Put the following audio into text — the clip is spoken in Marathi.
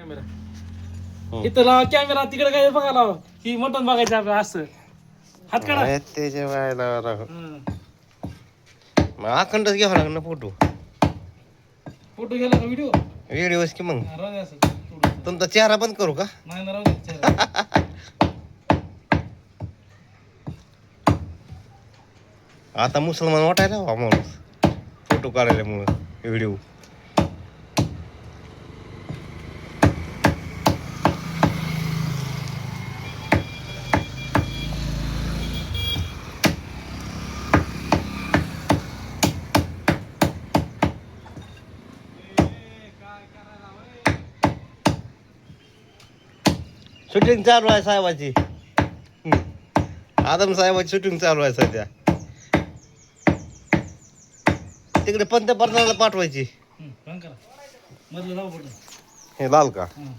कॅमेरा इथं लावा कॅमेरा, तिकडे काय बघा लावा, ही मटण बघायचं आपलं असं हात काढा. त्याच्या वेळेला हं. मग अखंडच घ्यावं लागणार फोटो. फोटो गेला का व्हिडिओ व्हिडिओ की मग राहू दे असं थोडंसं. तुमचा चेहरा बंद करू का? नाही ना, राहू दे चेहरा. आता मुसलमान वाटायला हवा माणूस फोटो काढायल्यामुळं व्हिडिओ. शूटिंग चालू आहे साहेबाची. आदम साहेबाची शूटिंग चालू आहे सध्या. तिकडे पंतप्रधानाला पाठवायची. बंद करा, मधलं लावा बटन. हे लाल का? हं.